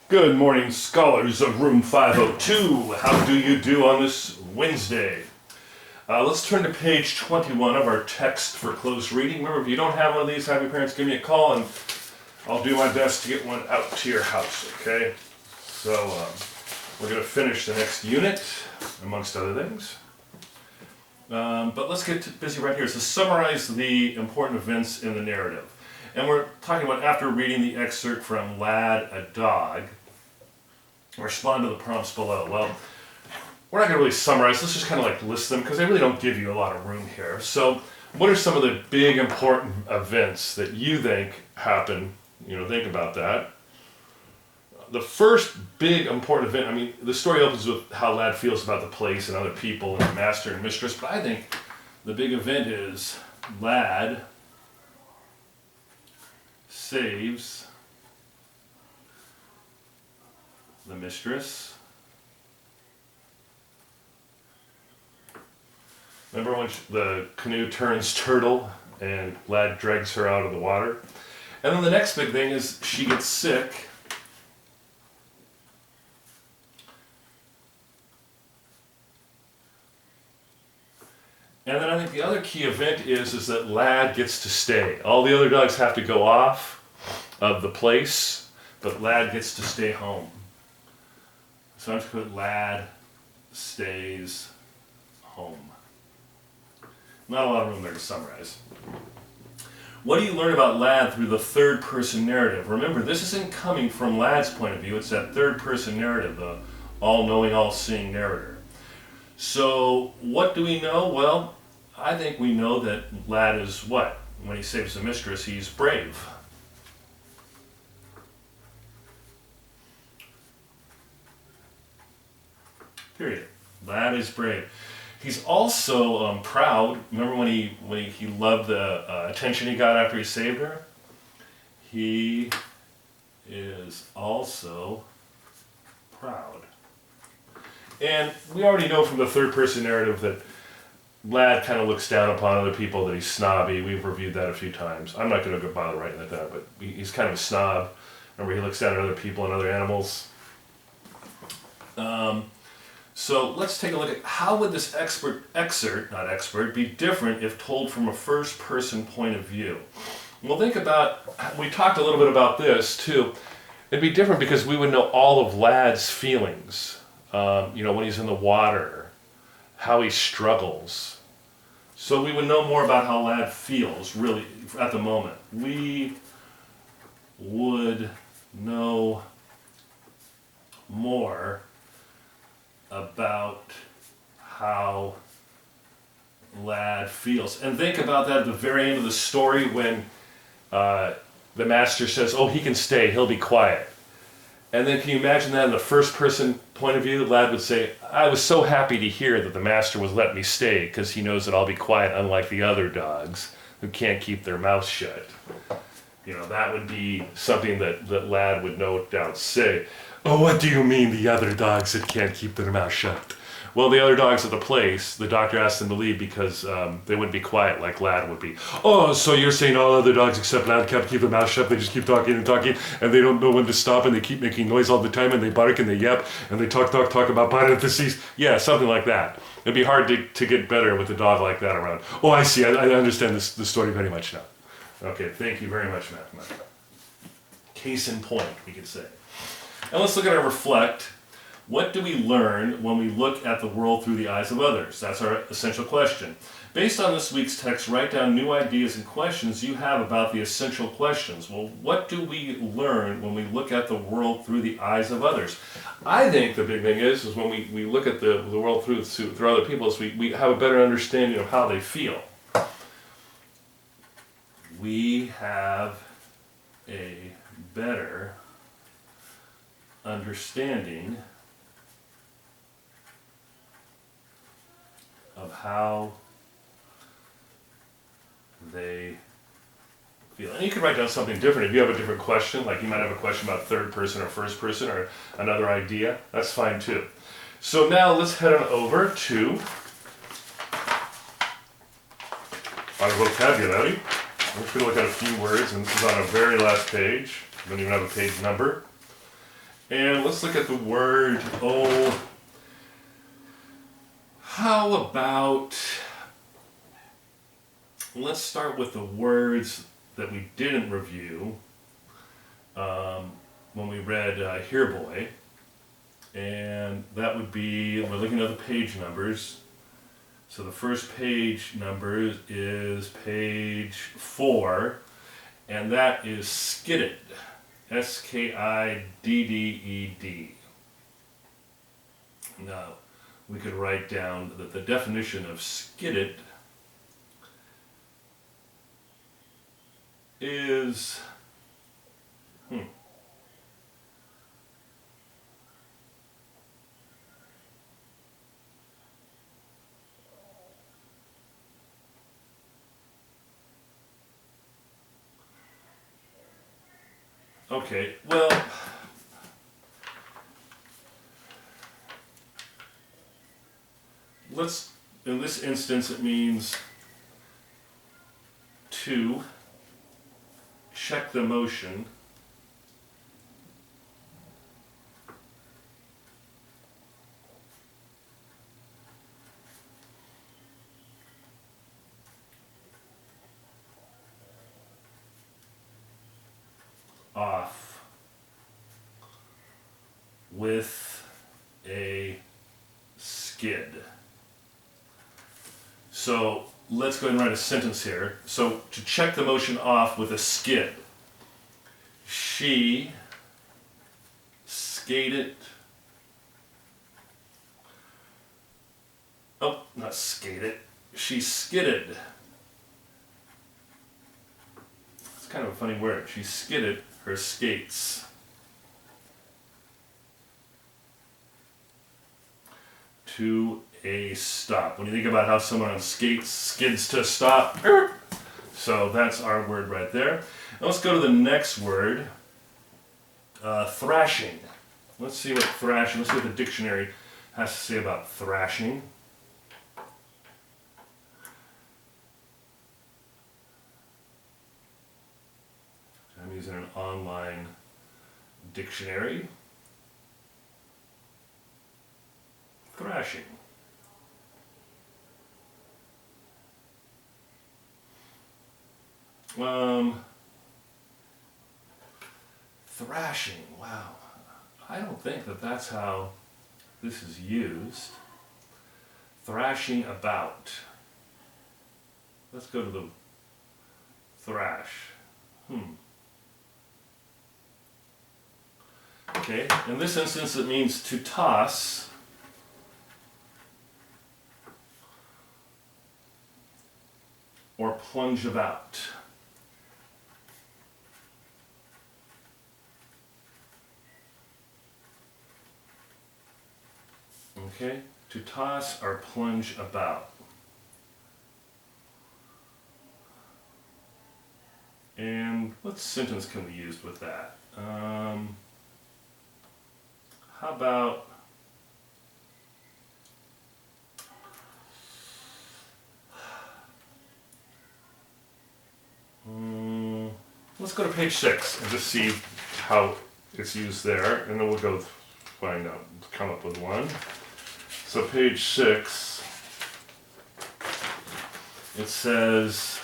Good morning, scholars of room 502. How do you do on this Wednesday? Let's turn to page 21 of our text for close reading. Remember, if you don't have one of these, have your parents give me a call and I'll do my best to get one out to your house, okay? So, we're going to finish the next unit, amongst other things. But let's get busy right here. So summarize the important events in the narrative. And we're talking about after reading the excerpt from Lad, a Dog, respond to the prompts below. Well, we're not going to really summarize. Let's just kind of like list them because they really don't give you a lot of room here. So what are some of the big important events that you think happen? Think about that. The first big important event, the story opens with how Lad feels about the place and other people and the master and mistress, but I think the big event is Lad saves the mistress. Remember when the canoe turns turtle and Lad drags her out of the water? And then the next big thing is she gets sick. And then I think the other key event is that Lad gets to stay. All the other dogs have to go off of the place, but Lad gets to stay home. So I'm just going to put Lad stays home. Not a lot of room there to summarize. What do you learn about Lad through the third person narrative? Remember, this isn't coming from Lad's point of view. It's that third person narrative, the all-knowing, all-seeing narrator. So what do we know? Well, I think we know that Lad is what? When he saves the mistress, he's brave. Period. Lad is brave. He's also proud. Remember when he loved the attention he got after he saved her? He is also proud. And we already know from the third person narrative that Lad kind of looks down upon other people, that he's snobby. We've reviewed that a few times. I'm not going to bother writing that down, but he's kind of a snob. Remember, he looks down at other people and other animals. So let's take a look at how would this excerpt be different if told from a first person point of view. Well, think about, we talked a little bit about this too. It'd be different because we would know all of Lad's feelings. When he's in the water, how he struggles. So we would know more about how Lad feels, really, at the moment. We would know more about how Lad feels. And think about that at the very end of the story when the master says, oh, he can stay, he'll be quiet. And then can you imagine that in the first person point of view? Lad would say, I was so happy to hear that the master was letting me stay because he knows that I'll be quiet, unlike the other dogs who can't keep their mouths shut. That would be something that Lad would no doubt say. Oh, what do you mean the other dogs that can't keep their mouths shut? Well, the other dogs at the place, the doctor asked them to leave because they wouldn't be quiet like Lad would be. Oh, so you're saying all other dogs except Lad can't keep their mouth shut, they just keep talking and talking, and they don't know when to stop, and they keep making noise all the time, and they bark and they yap, and they talk about parentheses. Yeah, something like that. It'd be hard to get better with a dog like that around. Oh, I see, I understand the story very much now. Okay, thank you very much, Matt. Case in point, we could say. And let's look at our reflect. What do we learn when we look at the world through the eyes of others? That's our essential question. Based on this week's text, write down new ideas and questions you have about the essential questions. Well, what do we learn when we look at the world through the eyes of others? I think the big thing is when we look at the world through other people, is we have a better understanding of how they feel. We have a better understanding of how they feel. And you can write down something different if you have a different question, like you might have a question about third person or first person or another idea. That's fine too. So now let's head on over to our vocabulary. We're just going to look at a few words, and this is on our very last page. We don't even have a page number. And let's look at the word, how about, let's start with the words that we didn't review when we read Here Boy. And that would be, we're looking at the page numbers. So the first page number is page 4, and that is skidded. S-K-I-D-D-E-D. Now, we could write down that the definition of skidded is, okay, well, in this instance, it means to check the motion off with a skid. So let's go ahead and write a sentence here. So to check the motion off with a skid, she skated, oh, not skated, she skidded. It's kind of a funny word. She skidded her skates. To a stop. When you think about how someone on skates skids to a stop, so that's our word right there. Now let's go to the next word, thrashing. Let's see what thrashing, let's see what the dictionary has to say about thrashing. I'm using an online dictionary. Thrashing. Thrashing, wow. I don't think that that's how this is used. Thrashing about. Let's go to the thrash. Okay, in this instance it means to toss or plunge about. Okay, to toss or plunge about. And what sentence can we use with that? How about let's go to page 6 and just see how it's used there, and then we'll go find out, come up with one. So page 6, it says,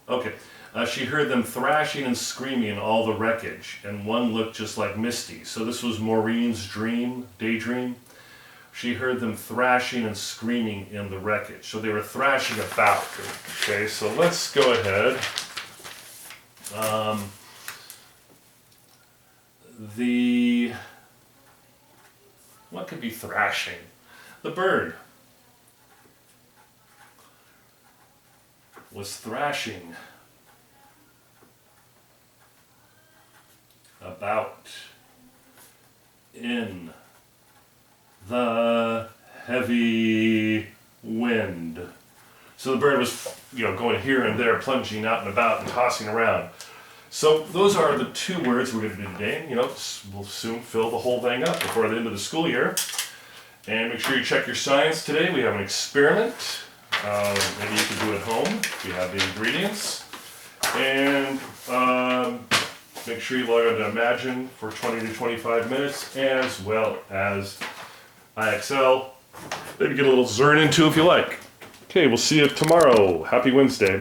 okay, she heard them thrashing and screaming in all the wreckage, and one looked just like Misty. So this was Maureen's daydream. She heard them thrashing and screaming in the wreckage. So they were thrashing about. Okay, so let's go ahead. What could be thrashing? The bird was thrashing about in the heavy wind. So the bird was, going here and there, plunging out and about and tossing around. So those are the two words we're going to do today. We'll soon fill the whole thing up before the end of the school year. And make sure you check your science today. We have an experiment. Maybe you can do it at home if you have the ingredients. And make sure you log on to Imagine for 20 to 25 minutes, as well as IXL. Maybe get a little Zern into if you like. Okay, we'll see you tomorrow. Happy Wednesday.